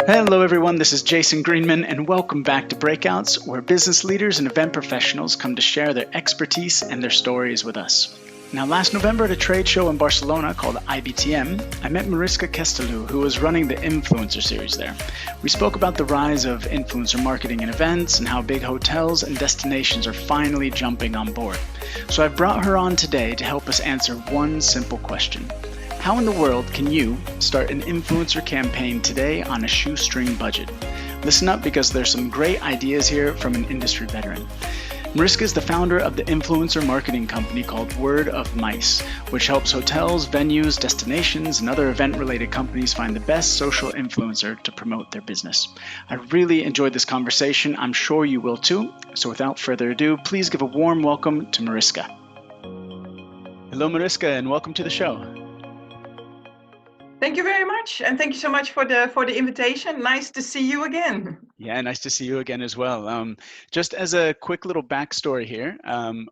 Hello, everyone. This is Jason Greenman, and welcome back to Breakouts, where business leaders and event professionals come to share their expertise and their stories with us. Now, last November at a trade show in Barcelona called IBTM, I met Mariska Kesteloo, who was running the influencer series there. We spoke about the rise of influencer marketing and events and how big hotels and destinations are finally jumping on board. So I've brought her on today to help us answer one simple question. How in the world can you start an influencer campaign today on a shoestring budget? Listen up, because there's some great ideas here from an industry veteran. Mariska is the founder of the influencer marketing company called Word of Mice, which helps hotels, venues, destinations, and other event-related companies find the best social influencer to promote their business. I really enjoyed this conversation. I'm sure you will too. So without further ado, please give a warm welcome to Mariska. Hello, Mariska, and welcome to the show. Thank you very much, and thank you so much for the invitation. Nice to see you again. Yeah, nice to see you again as well. Just as a quick little backstory here,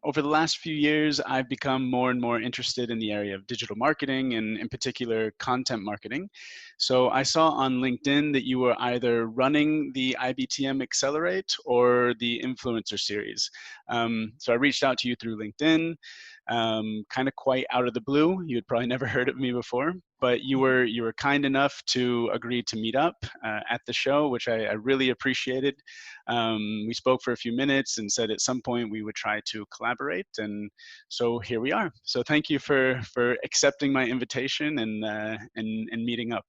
over the last few years, I've become more and more interested in the area of digital marketing and in particular content marketing. So I saw on LinkedIn that you were either running the IBTM Accelerate or the Influencer Series. So I reached out to you through LinkedIn. Kind of quite out of the blue. You had probably never heard of me before, but you were kind enough to agree to meet up at the show, which I really appreciated. We spoke for a few minutes and said at some point we would try to collaborate, and so here we are. So thank you for accepting my invitation and meeting up.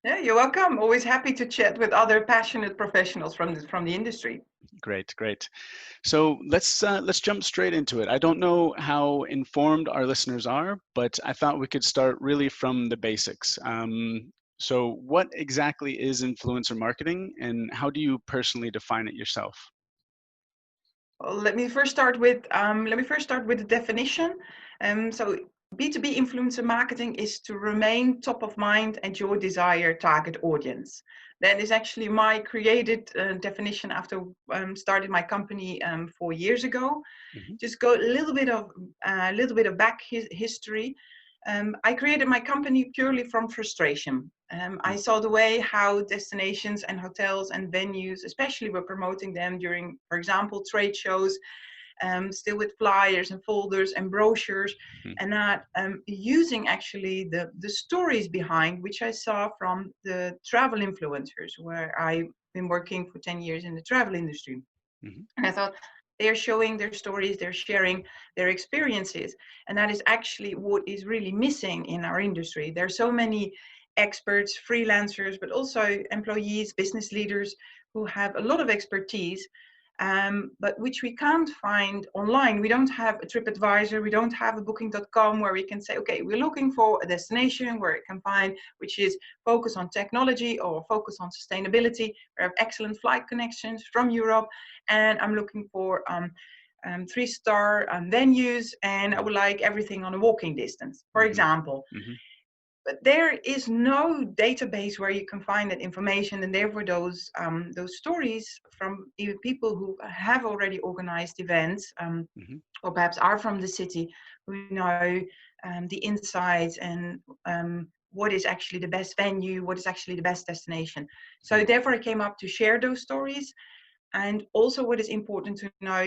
Yeah, you're welcome. Always happy to chat with other passionate professionals from the industry. Great, great. So let's jump straight into it. I don't know how informed our listeners are, but I thought we could start really from the basics. So what exactly is influencer marketing, and how do you personally define it yourself? Well, let me first start with the definition. So B2B influencer marketing is to remain top of mind at your desired target audience. That is actually my created definition after started my company 4 years ago. Mm-hmm. Just go a little bit of back history. I created my company purely from frustration. I saw the way how destinations and hotels and venues, especially, were promoting them during, for example, trade shows, still with flyers and folders and brochures, Mm-hmm. and not using actually the stories behind, which I saw from the travel influencers, where I've been working for 10 years in the travel industry. Mm-hmm. And I thought, they're showing their stories, they're sharing their experiences. And that is actually what is really missing in our industry. There are so many experts, freelancers, but also employees, business leaders who have a lot of expertise, but which we can't find online. We don't have a TripAdvisor, we don't have a booking.com where we can say, okay, we're looking for a destination where it can find, which is focus on technology or focus on sustainability. We have excellent flight connections from Europe, and I'm looking for 3-star venues, and I would like everything on a walking distance, for example. Mm-hmm. But there is no database where you can find that information, and therefore those stories from even people who have already organized events, Mm-hmm. or perhaps are from the city, who know the insights and what is actually the best venue, what is actually the best destination. So therefore I came up to share those stories. And also what is important to know,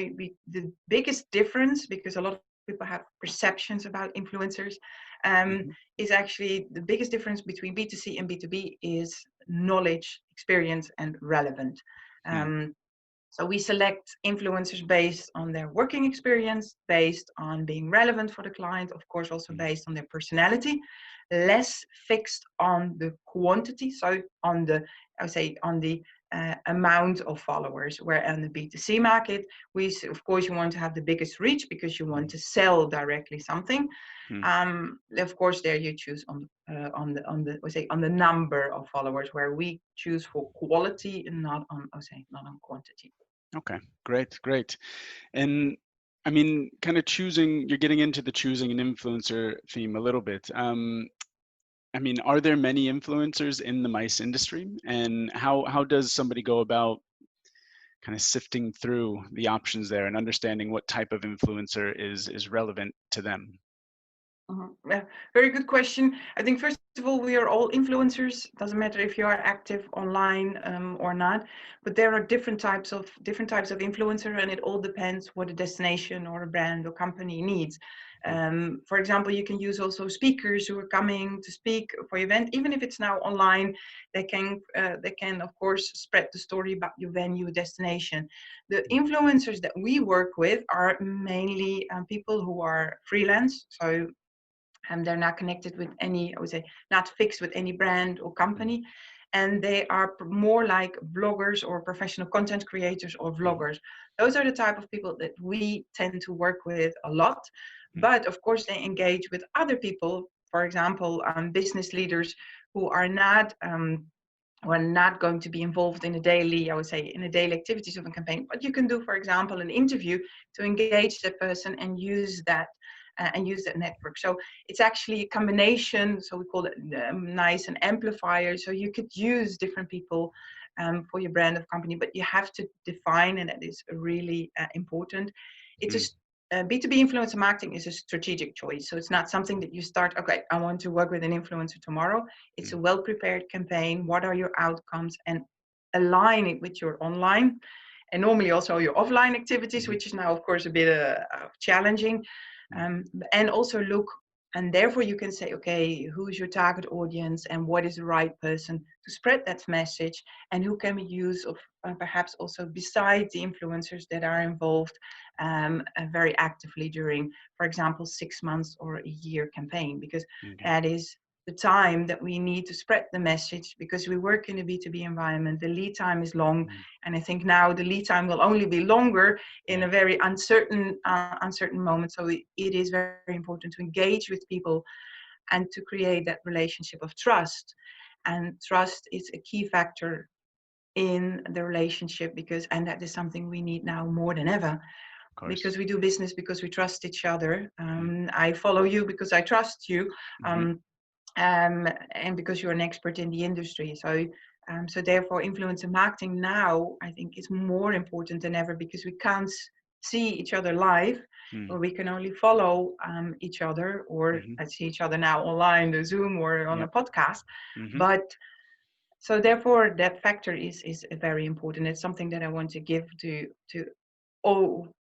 the biggest difference, because a lot of people have perceptions about influencers, Mm-hmm. is actually the biggest difference between B2C and B2B is knowledge, experience, and relevant. So we select influencers based on their working experience, based on being relevant for the client, of course, also based on their personality, less fixed on the quantity. So on the, I would say, on the amount of followers, where in the B2C market, of course, you want to have the biggest reach because you want to sell directly something. Of course, there you choose on the number of followers, where we choose for quality and not on quantity. Okay, great, great. And I mean, kind of you're getting into the choosing an influencer theme a little bit. I mean, are there many influencers in the mice industry? And how does somebody go about kind of sifting through the options there and understanding what type of influencer is relevant to them? Yeah, very good question. I think first of all, we are all influencers. Doesn't matter if you are active online or not, but there are different types of influencer, and it all depends what a destination or a brand or company needs. For example, you can use also speakers who are coming to speak for your event, even if it's now online. They can of course spread the story about your venue destination. The influencers that we work with are mainly people who are freelance, so they're not connected with any, I would say, not fixed with any brand or company. And they are more like bloggers or professional content creators or vloggers. Those are the type of people that we tend to work with a lot. But of course, they engage with other people, for example, business leaders who are not going to be involved in the daily, I would say, in the daily activities of a campaign. But you can do, for example, an interview to engage that person and use that network. So it's actually a combination. So we call it nice and amplifier. So you could use different people for your brand of company, but you have to define, and that is really important. It's B2B influencer marketing is a strategic choice. So it's not something that you start, okay, I want to work with an influencer tomorrow. It's a well-prepared campaign. What are your outcomes? And align it with your online and normally also your offline activities, which is now, of course, a bit challenging. And also look, and therefore you can say, okay, who's your target audience and what is the right person to spread that message, and who can we use of perhaps also besides the influencers that are involved very actively during, for example, 6 months or a year campaign, because that is the time that we need to spread the message, because we work in a B2B environment. The lead time is long, and I think now the lead time will only be longer in a very uncertain moment. So it is very important to engage with people and to create that relationship of trust. And trust is a key factor in the relationship, and that is something we need now more than ever, because we do business because we trust each other. I follow you because I trust you. And because you're an expert in the industry. So therefore, influencer marketing now, I think, is more important than ever, because we can't see each other live, or we can only follow each other, or I see each other now online, the Zoom or on a podcast. But so therefore, that factor is very important. It's something that I want to give to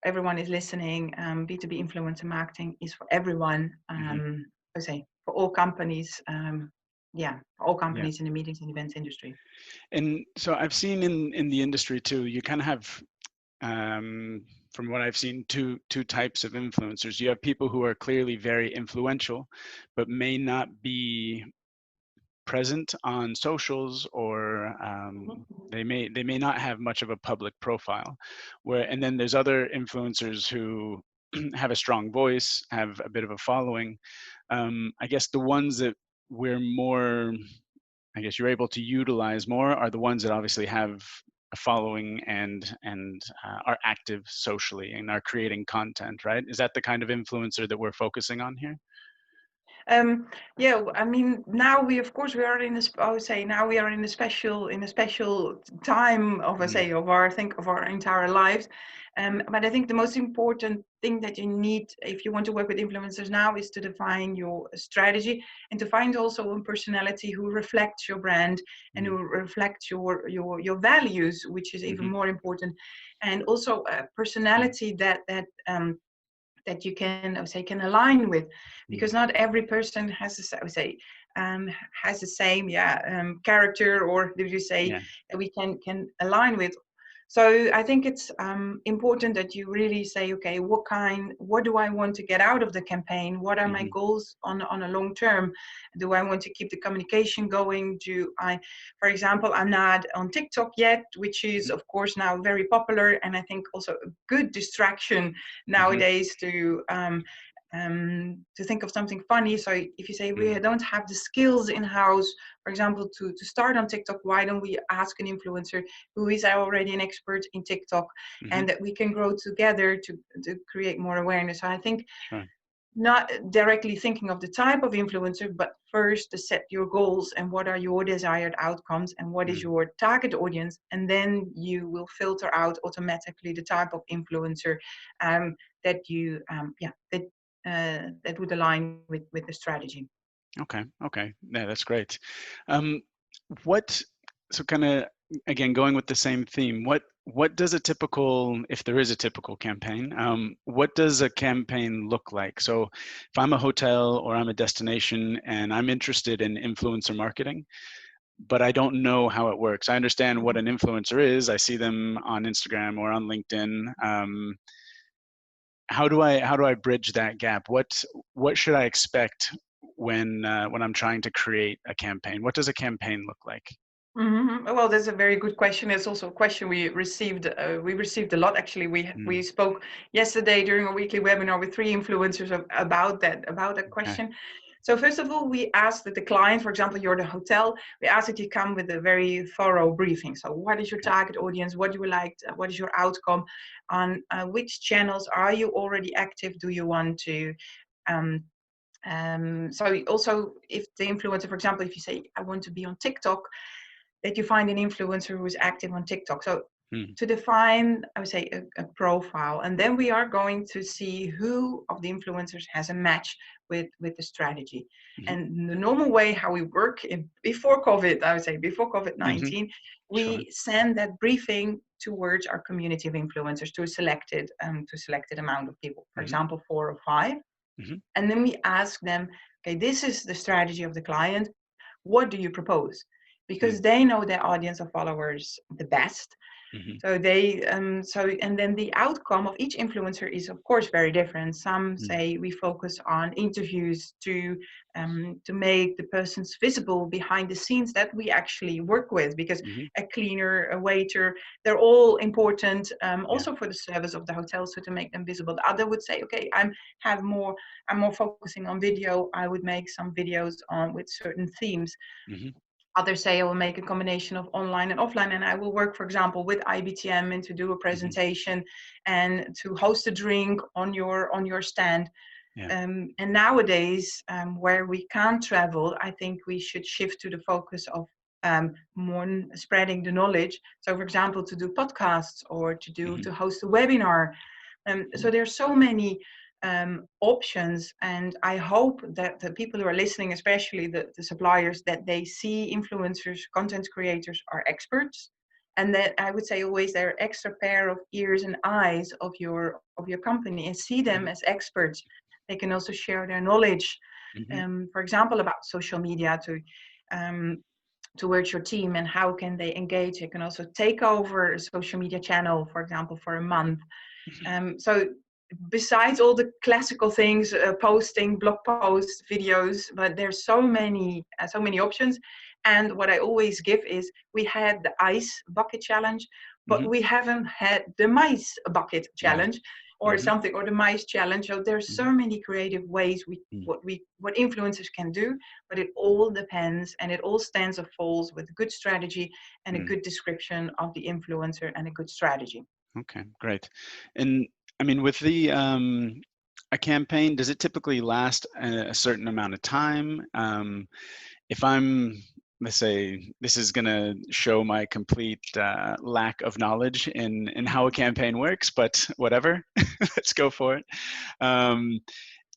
everyone is listening. B2B influencer marketing is for everyone. I say for all companies. For all companies in the meetings and events industry. And so I've seen in the industry too, you kind of have, from what I've seen, two types of influencers. You have people who are clearly very influential, but may not be present on socials, or they may not have much of a public profile. And then there's other influencers who have a strong voice, have a bit of a following. I guess the ones that you're able to utilize more are the ones that obviously have a following and are active socially and are creating content, right? Is that the kind of influencer that we're focusing on here? I mean, now we are in this. I would say now we are in a special time of of our entire lives. But I think the most important thing that you need if you want to work with influencers now is to define your strategy, and to find also a personality who reflects your brand and who reflects your values, which is even more important, and also a personality that you can align with, because not every person has has the same character, or did you say we can align with. So I think it's important that you really say, okay, what do I want to get out of the campaign? What are my goals on a long term? Do I want to keep the communication going? For example, I'm not on TikTok yet, which is of course now very popular, and I think also a good distraction nowadays to think of something funny. So if you say we don't have the skills in house, for example, to start on TikTok, why don't we ask an influencer who is already an expert in TikTok, and that we can grow together to create more awareness. So I think not directly thinking of the type of influencer, but first to set your goals and what are your desired outcomes and what is your target audience, and then you will filter out automatically the type of influencer that you that would align with the strategy. Okay. Yeah, that's great. Um, what, so kind of, again, going with the same theme, what does a typical, if there is a typical campaign, what does a campaign look like? So if I'm a hotel or I'm a destination and I'm interested in influencer marketing, but I don't know how it works. I understand what an influencer is. I see them on Instagram or on LinkedIn. How do I bridge that gap? What should I expect when I'm trying to create a campaign? What does a campaign look like? Well, that's a very good question. It's also a question we received. We received a lot actually. We spoke yesterday during a weekly webinar with 3 influencers about that Okay. question. So first of all, we asked that the client, for example, you're the hotel, we asked that you come with a very thorough briefing. So what is your Okay. target audience? What do you like? What is your outcome? On which channels are you already active? Do you want to? So also, if the influencer, for example, if you say, I want to be on TikTok, that you find an influencer who is active on TikTok. So to define, I would say, a profile, and then we are going to see who of the influencers has a match with the strategy. And the normal way how we work before COVID, I would say before COVID-19, Sure. we send that briefing towards our community of influencers to a selected amount of people, for example, 4 or 5. And then we ask them, okay, this is the strategy of the client. What do you propose? Because they know their audience of followers the best. So and then the outcome of each influencer is of course very different. Some say we focus on interviews to make the persons visible behind the scenes that we actually work with, because a cleaner, a waiter, they're all important, also for the service of the hotel, so to make them visible. The other would say, okay, I'm more focusing on video. I would make some videos on with certain themes. Others say I will make a combination of online and offline, and I will work, for example, with IBTM and to do a presentation and to host a drink on your stand. Yeah. And nowadays, where we can't travel, I think we should shift to the focus of more spreading the knowledge. So, for example, to do podcasts or to host a webinar. So there are so many options, and I hope that the people who are listening, especially the suppliers, that they see influencers, content creators are experts, and that I would say always they're extra pair of ears and eyes of your company, and see them as experts. They can also share their knowledge, for example, about social media towards your team, and how can they engage. They can also take over a social media channel, for example, for a month. So besides all the classical things, posting blog posts, videos, but there's so many options. And what I always give is, we had the ice bucket challenge, but we haven't had the mice bucket challenge, or something, or the mice challenge. So there's so many creative ways what influencers can do, but it all depends, and it all stands or falls with a good strategy and a good description of the influencer and a good strategy. Okay, great. And I mean, with the a campaign, does it typically last a certain amount of time? If I'm, let's say, this is going to show my complete lack of knowledge in how a campaign works, but whatever, let's go for it.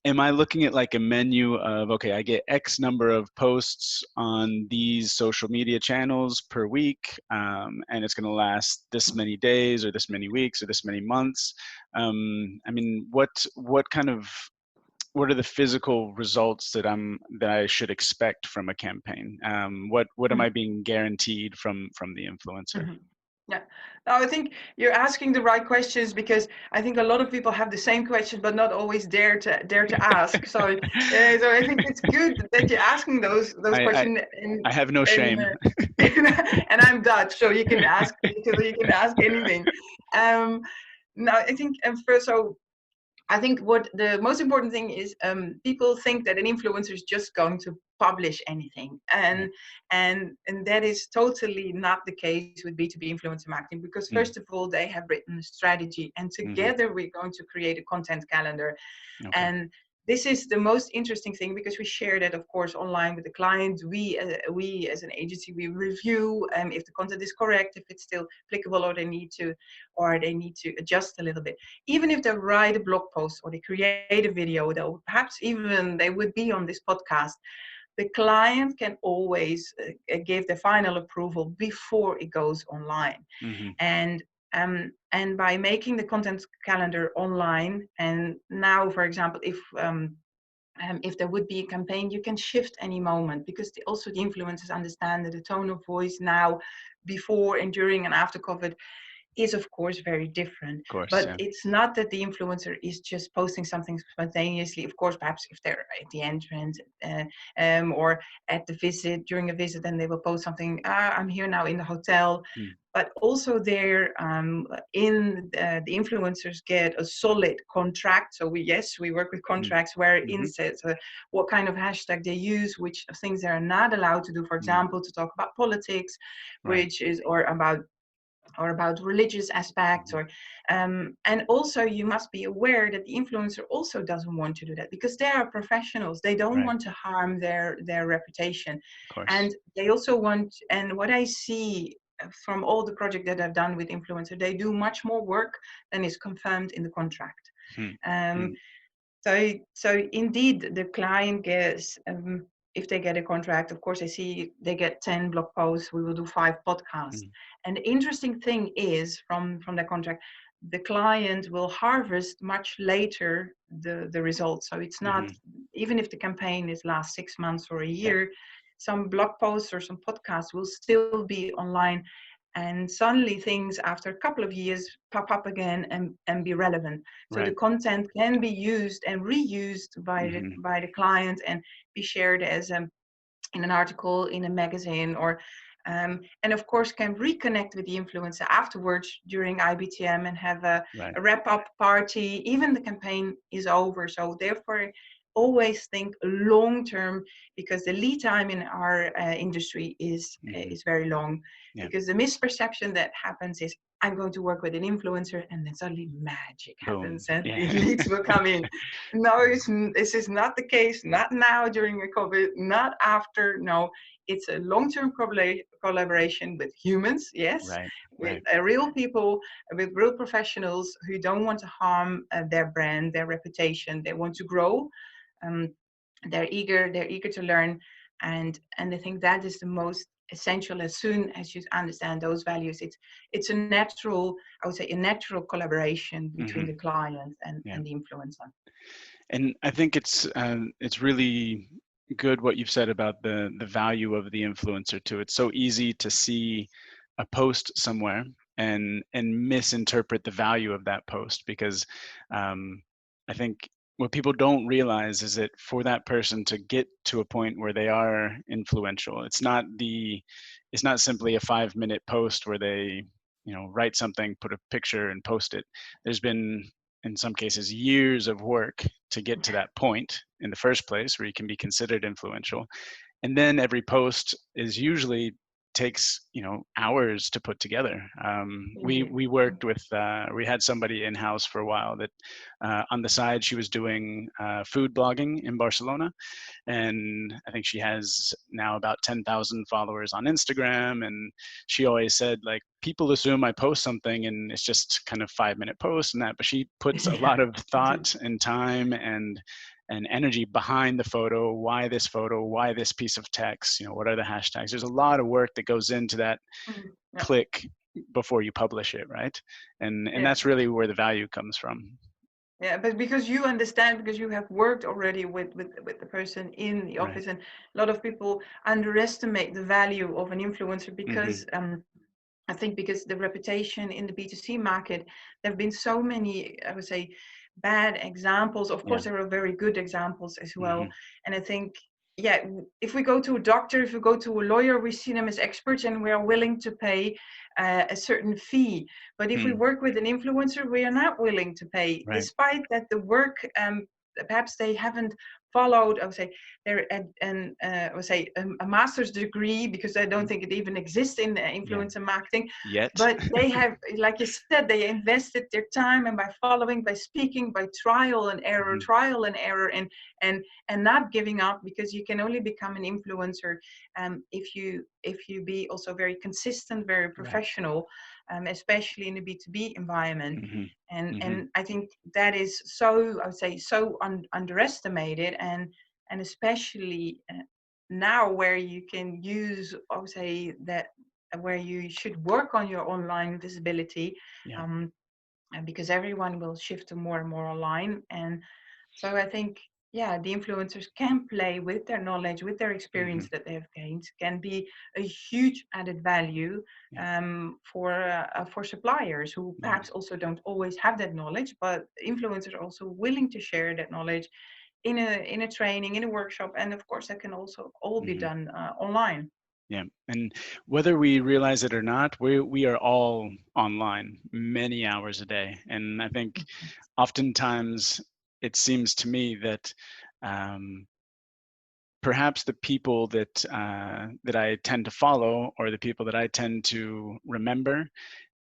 Am I looking at like a menu of, okay, I get X number of posts on these social media channels per week, and it's going to last this many days or this many weeks or this many months? I mean, what are the physical results that I should expect from a campaign? What am I being guaranteed from the influencer? Yeah, no, I think you're asking the right questions, because I think a lot of people have the same questions, but not always dare to ask. So I think it's good that you're asking those I questions. I have no shame. And I'm Dutch, so you can ask anything. No, I think first, so I think what the most important thing is, people think that an influencer is just going to publish anything, and that is totally not the case with B2B influencer marketing, because first of all, they have written a strategy, and together we're going to create a content calendar. Okay. And this is the most interesting thing, because we share that, of course, online with the client. We as an agency, we review if the content is correct, if it's still applicable, or they need to adjust a little bit. Even if they write a blog post or they create a video, though perhaps even they would be on this podcast, the client can always give the final approval before it goes online. Mm-hmm. And by making the content calendar online, and now, for example, if there would be a campaign, you can shift any moment, because also the influencers understand that the tone of voice now, before and during and after COVID, is of course very different. Of course, But yeah. it's not that the influencer is just posting something spontaneously. Of course, perhaps if they're at the entrance or at the visit, during a visit, then they will post something, I'm here now in the hotel. But also there, the influencers get a solid contract. So we work with contracts where it says what kind of hashtag they use, which things they're not allowed to do. For example, to talk about politics, which is or about religious aspects, or and also you must be aware that the influencer also doesn't want to do that, because they are professionals. They don't want to harm their reputation, Of course. and they also want. And what I see from all the projects that I've done with influencers, they do much more work than is confirmed in the contract. So indeed, the client gets, if they get a contract, of course, I see they get 10 blog posts. We will do 5 podcasts. And the interesting thing is, from the contract, the client will harvest much later the results. So it's not, even if the campaign is last 6 months or a year, some blog posts or some podcasts will still be online. And suddenly things after a couple of years pop up again and be relevant. So the content can be used and reused by the client, and be shared as in an article, in a magazine, or and of course can reconnect with the influencer afterwards during IBTM and have a wrap-up party, even the campaign is over. So therefore, always think long-term, because the lead time in our industry is very long. Because the misperception that happens is, I'm going to work with an influencer, and then suddenly magic happens and the leads will come in. No, this is not the case. Not now during a COVID, not after. No, it's a long-term collaboration with humans, with real people, with real professionals who don't want to harm their brand, their reputation. They want to grow. They're eager to learn, and I think that is the most essential. As soon as you understand those values, it's a natural, I would say, a natural collaboration between the client and the influencer. And I think it's really good what you've said about the value of the influencer too. It's so easy to see a post somewhere and misinterpret the value of that post, because I think what people don't realize is that for that person to get to a point where they are influential, it's not simply a 5-minute post where they write something, put a picture and post it. There's been, in some cases, years of work to get to that point in the first place where you can be considered influential. And then every post is usually takes hours to put together. We worked with we had somebody in house for a while that on the side she was doing food blogging in Barcelona, and I think she has now about 10,000 followers on Instagram. And she always said, like, people assume I post something and it's just kind of 5-minute post and that, but she puts a lot of thought and time and energy behind the photo. Why this photo? Why this piece of text? What are the hashtags? There's a lot of work that goes into that click before you publish it, right? And that's really where the value comes from. Yeah, but because you understand, because you have worked already with the person in the office, and a lot of people underestimate the value of an influencer, because I think because the reputation in the B2C market, there have been so many, I would say, bad examples. Of course, there are very good examples as well. And I think, if we go to a doctor, if we go to a lawyer, we see them as experts and we are willing to pay a certain fee. But if we work with an influencer, we are not willing to pay, despite that the work perhaps they haven't followed, I would say, I would say a master's degree, because I don't think it even exists in influencer marketing. Yet. But they have, like you said, they invested their time, and by following, by speaking, by trial and error, and not giving up, because you can only become an influencer if you be also very consistent, very professional, especially in a B2B environment. And I think that is so, I would say, so underestimated, and especially now, where you can use, I would say, that where you should work on your online visibility, and because everyone will shift to more and more online. And so I think, yeah, the influencers can play with their knowledge, with their experience that they have gained, can be a huge added value for suppliers who perhaps also don't always have that knowledge, but influencers are also willing to share that knowledge in a training, in a workshop, and of course that can also all be done online. Yeah, and whether we realize it or not, we are all online many hours a day, and I think oftentimes it seems to me that perhaps the people that that I tend to follow, or the people that I tend to remember,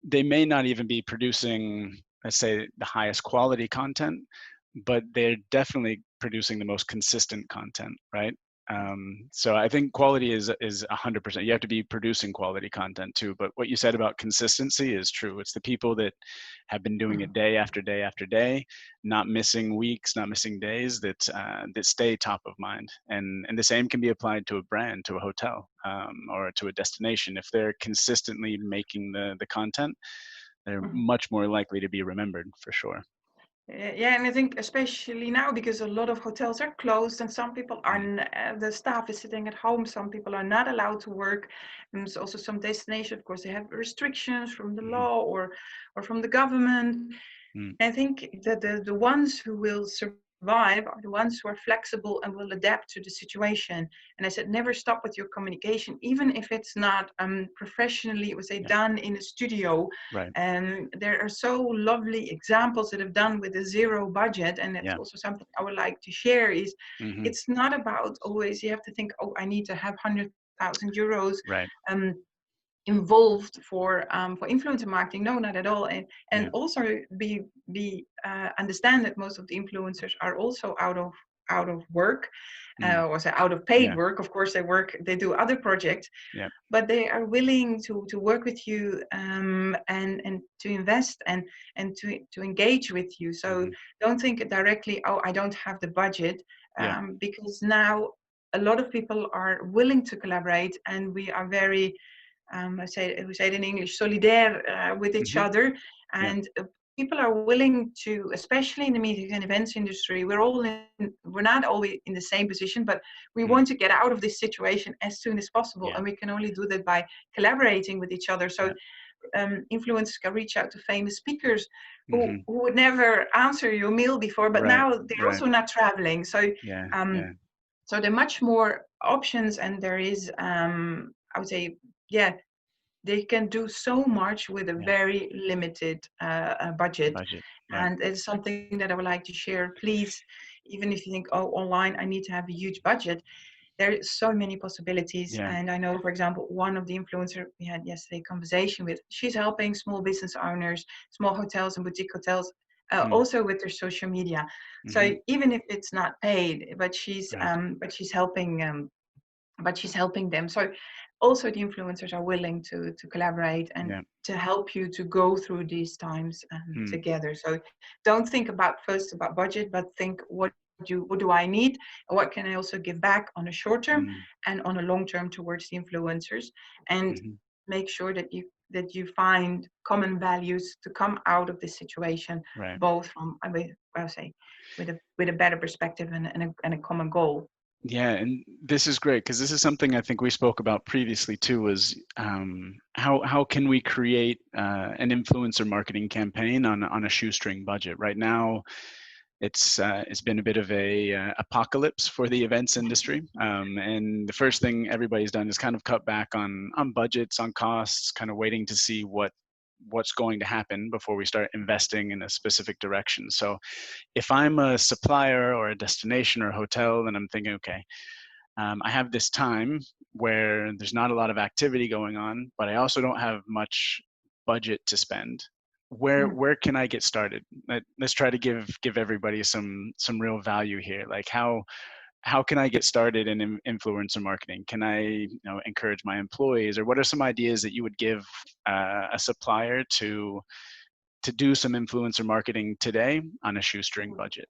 they may not even be producing, let's say, the highest quality content, but they're definitely producing the most consistent content, right? So I think quality is 100%. You have to be producing quality content too. But what you said about consistency is true. It's the people that have been doing it day after day after day, not missing weeks, not missing days, that that stay top of mind. And the same can be applied to a brand, to a hotel, or to a destination. If they're consistently making the content, they're much more likely to be remembered, for sure. Yeah, and I think especially now, because a lot of hotels are closed and some people are, the staff is sitting at home, some people are not allowed to work. And there's also some destinations, of course, they have restrictions from the law or from the government. I think that the ones who will survive are the ones who are flexible and will adapt to the situation. And I said, never stop with your communication, even if it's not professionally, was say, done in a studio. Right. And there are so lovely examples that have done with a zero budget. And that's also something I would like to share is it's not about always, you have to think, oh, I need to have 100,000 euros. Right. Involved for influencer marketing. No, not at all. And also be understand that most of the influencers are also out of work, or say out of paid work. Of course, they do other projects, but they are willing to work with you and to invest and to engage with you. So don't think directly, oh, I don't have the budget, because now a lot of people are willing to collaborate, and we are very we say it in English, solidaire with each other, and people are willing to, especially in the meetings and events industry. We're not always in the same position, but we want to get out of this situation as soon as possible, and we can only do that by collaborating with each other. So influencers can reach out to famous speakers who would never answer your mail before, but now they're also not traveling. So so there are much more options, and there is I would say, they can do so much with a very limited budget. And it's something that I would like to share. Please, even if you think, oh, online, I need to have a huge budget, there are so many possibilities. And I know, for example, one of the influencers we had yesterday conversation with, she's helping small business owners, small hotels and boutique hotels, also with their social media. So even if it's not paid, but she's helping them. So also the influencers are willing to collaborate and to help you to go through these times together. So don't think first about budget, but think what do I need, and what can I also give back on a short term and on a long term towards the influencers, and make sure that you find common values to come out of this situation, both from, I'll say, with a better perspective and a common goal. Yeah, and this is great, because this is something I think we spoke about previously too, was how can we create an influencer marketing campaign on a shoestring budget. Right now, it's been a bit of a apocalypse for the events industry, and the first thing everybody's done is kind of cut back on budgets, on costs, kind of waiting to see what what's going to happen before we start investing in a specific direction. So if I'm a supplier or a destination or a hotel, then I'm thinking, okay, I have this time where there's not a lot of activity going on, but I also don't have much budget to spend. Where can I get started? Let's try to give everybody some real value here. Like how can I get started in influencer marketing? Can I encourage my employees, or what are some ideas that you would give a supplier to do some influencer marketing today on a shoestring budget?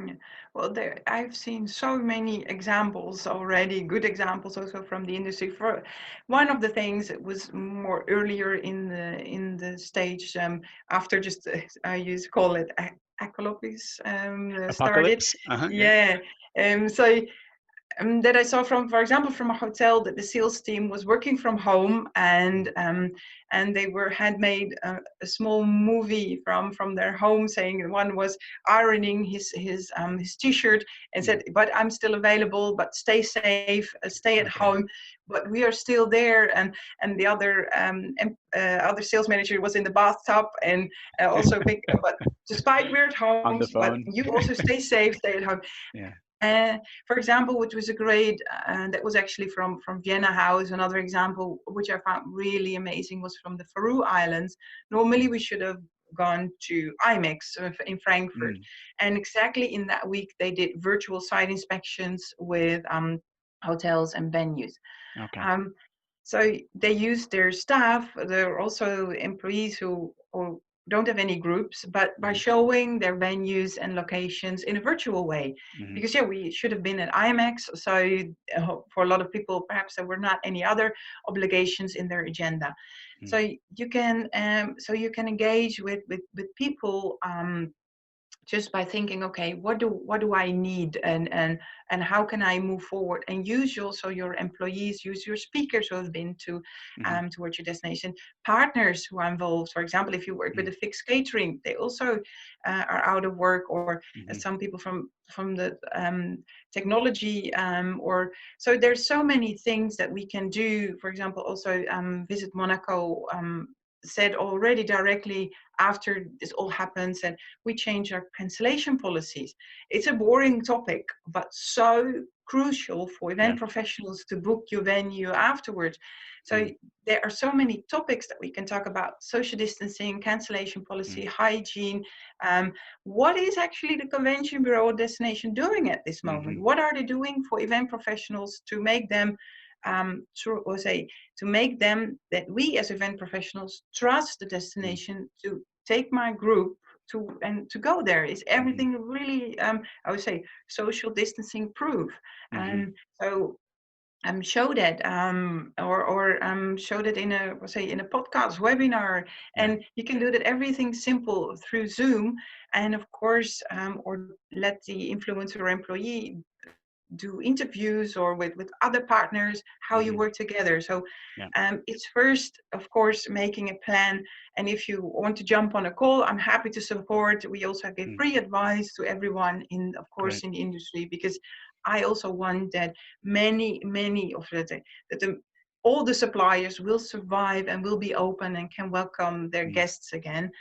Yeah. Well, I've seen so many examples already, good examples also from the industry. For one of the things that was more earlier in the stage, after just I used to call it apocalypse started. Apocalypse? Yeah. Yeah. So that I saw from, for example, from a hotel, that the sales team was working from home, and they had made a small movie from their home, saying one was ironing his t-shirt and said, "But I'm still available, but stay safe, stay at Okay. home, but we are still there." And the other sales manager was in the bathtub, and also think, but despite we're at On home, the but phone. you also stay safe, stay at home. Yeah. For example, which was a great, that was actually from Vienna House. Another example, which I found really amazing, was from the Faroe Islands. Normally, we should have gone to IMEX in Frankfurt, Mm. and exactly in that week, they did virtual site inspections with hotels and venues. Okay. Um, so they use their staff. There are also employees who don't have any groups, but by showing their venues and locations in a virtual way. Mm-hmm. Because we should have been at IMAX. So for a lot of people, perhaps there were not any other obligations in their agenda. Mm. So you can engage with people. Just by thinking, okay, what do I need, and how can I move forward, and use also your employees, use your speakers who have been towards your destination, partners who are involved. For example, if you work with a fixed catering, they also are out of work, or some people from the technology, or so there's so many things that we can do. For example, also Visit Monaco said already directly after this all happens, and we change our cancellation policies. It's a boring topic, but so crucial for event professionals to book your venue afterwards. So there are so many topics that we can talk about: social distancing, cancellation policy, hygiene. What is actually the convention bureau or destination doing at this moment? What are they doing for event professionals to make them to make them, that we as event professionals trust the destination to take my group to go there? Is everything really I would say social distancing proof? And so show that or show that in a podcast webinar, and you can do that everything simple through Zoom. And of course, or let the influencer or employee do interviews, or with other partners, how you work together. So it's first, of course, making a plan. And if you want to jump on a call, I'm happy to support. We also give free advice to everyone in, of course, in the industry, because I also want that many of all the suppliers will survive and will be open and can welcome their guests again,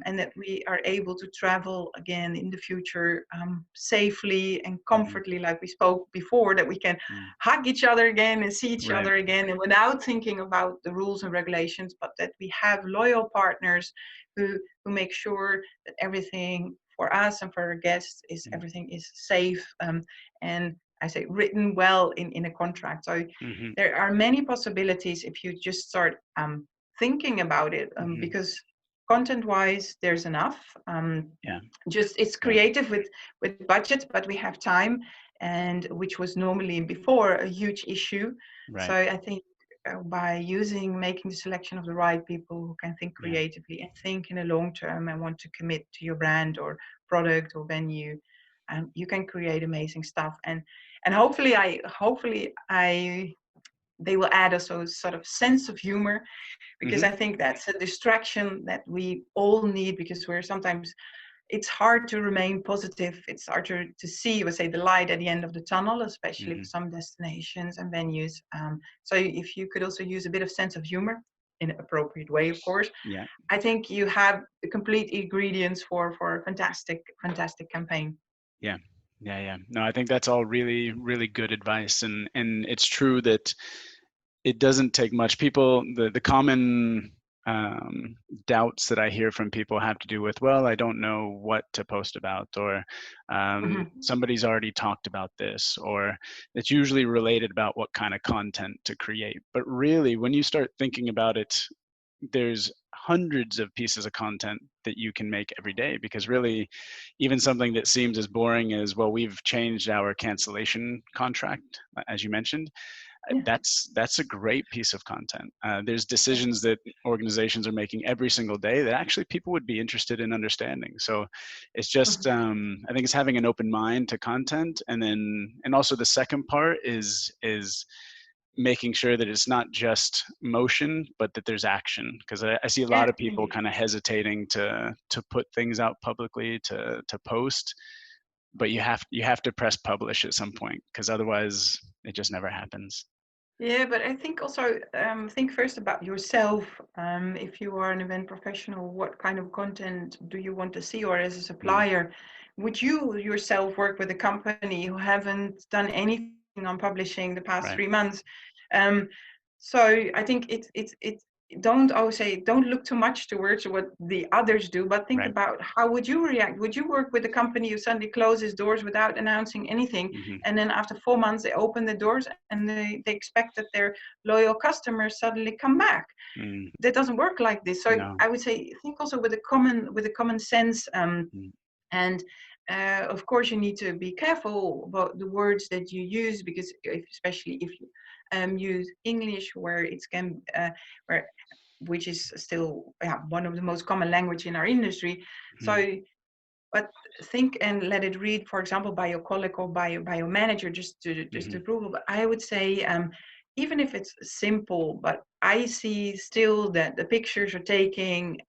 and that we are able to travel again in the future safely and comfortably, like we spoke before, that we can hug each other again and see each other again, and without thinking about the rules and regulations, but that we have loyal partners who make sure that everything for us and for our guests is everything is safe, and I say written well in a contract. So there are many possibilities if you just start thinking about it, because content-wise, there's enough. Just it's creative with budget, but we have time, and which was normally before a huge issue. So I think by making the selection of the right people who can think creatively and think in a long term and want to commit to your brand or product or venue, you can create amazing stuff. And hopefully they will add also sort of sense of humor, because I think that's a distraction that we all need, because we're sometimes, it's hard to remain positive. It's harder to see, we say, the light at the end of the tunnel, especially for some destinations and venues. So if you could also use a bit of sense of humor, in an appropriate way, of course. Yeah. I think you have the complete ingredients for a fantastic campaign. Yeah. Yeah. No, I think that's all really, really good advice. And it's true that it doesn't take much. People, the common doubts that I hear from people have to do with, well, I don't know what to post about, or somebody's already talked about this, or it's usually related about what kind of content to create. But really, when you start thinking about it, there's hundreds of pieces of content that you can make every day, because really even something that seems as boring as, well, we've changed our cancellation contract, as you mentioned, Yeah. that's a great piece of content. There's decisions that organizations are making every single day that actually people would be interested in understanding. So it's just I think it's having an open mind to content, and also the second part is making sure that it's not just motion, but that there's action. Because I see a lot of people kind of hesitating to put things out publicly, to post, but you have to press publish at some point, because otherwise it just never happens. Yeah, but I think also think first about yourself. If you are an event professional, what kind of content do you want to see? Or as a supplier, would you yourself work with a company who haven't done anything on publishing the past 3 months? So I think it's don't look too much towards what the others do, but think about how would you react. Would you work with a company who suddenly closes doors without announcing anything, and then after 4 months they open the doors and they expect that their loyal customers suddenly come back? That doesn't work like this. So I would say think also with a common sense, and of course you need to be careful about the words that you use, because especially if you use English, where it can which is still one of the most common language in our industry. So, but think and let it read, for example, by your colleague or by your manager, just to approval. But I would say, even if it's simple, but I see still that the pictures are taking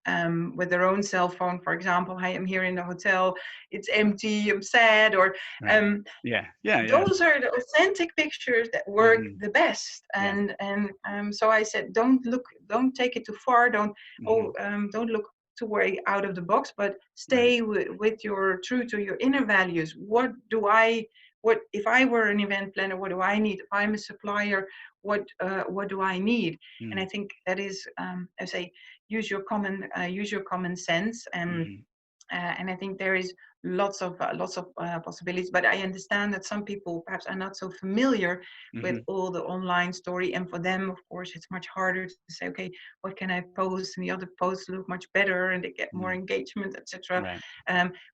with their own cell phone. For example, I am here in the hotel, it's empty, I'm sad, or those are the authentic pictures that work the best. And so I said, don't take it too far, don't look too way out of the box, but stay with your true to your inner values. What if I were an event planner, what do I need? If I'm a supplier, what do I need? And I think that is, I say, use your common sense, and I think there is lots of possibilities. But I understand that some people perhaps are not so familiar with all the online story, and for them, of course, it's much harder to say, okay, what can I post? And the other posts look much better, and they get more engagement, etc.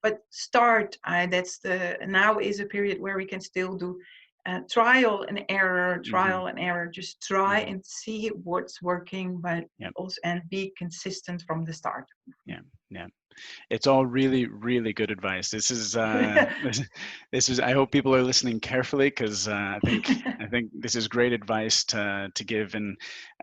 But start. Now is a period where we can still do trial and error. Just try and see what's working, but also and be consistent from the start. It's all really, really good advice. This is I hope people are listening carefully, because I think this is great advice to give, and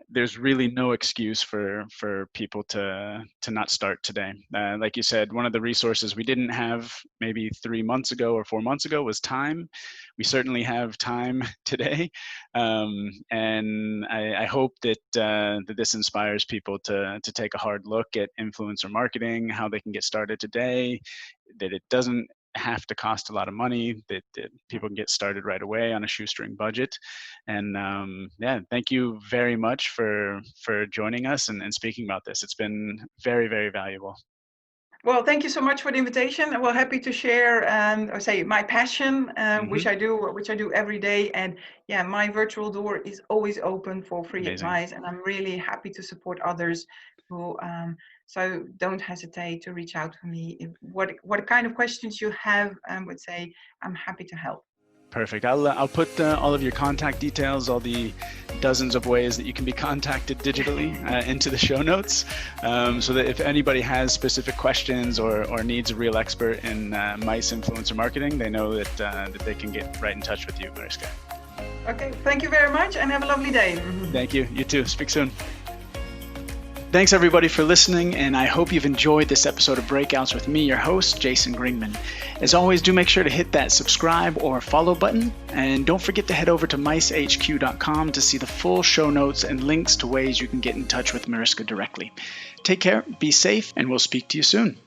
there's really no excuse for people to not start today. Like you said, one of the resources we didn't have maybe 3 months ago or 4 months ago was time. We certainly have time today, and I hope that this inspires people to take a hard look at influencer marketing, how they can get started today, that it doesn't have to cost a lot of money, that people can get started right away on a shoestring budget. And thank you very much for joining us and speaking about this. It's been very, very valuable. Well, thank you so much for the invitation. I'm well happy to share my passion, which I do every day. And my virtual door is always open for free advice, and I'm really happy to support others who so don't hesitate to reach out to me. What kind of questions you have, would say I'm happy to help. Perfect. I'll put all of your contact details, all the dozens of ways that you can be contacted digitally into the show notes, so that if anybody has specific questions or needs a real expert in MICE influencer marketing, they know that they can get right in touch with you, Mariska. Okay, thank you very much, and have a lovely day. Thank you. You too. Speak soon. Thanks everybody for listening, and I hope you've enjoyed this episode of Breakouts with me, your host, Jason Greenman. As always, do make sure to hit that subscribe or follow button, and don't forget to head over to micehq.com to see the full show notes and links to ways you can get in touch with Mariska directly. Take care, be safe, and we'll speak to you soon.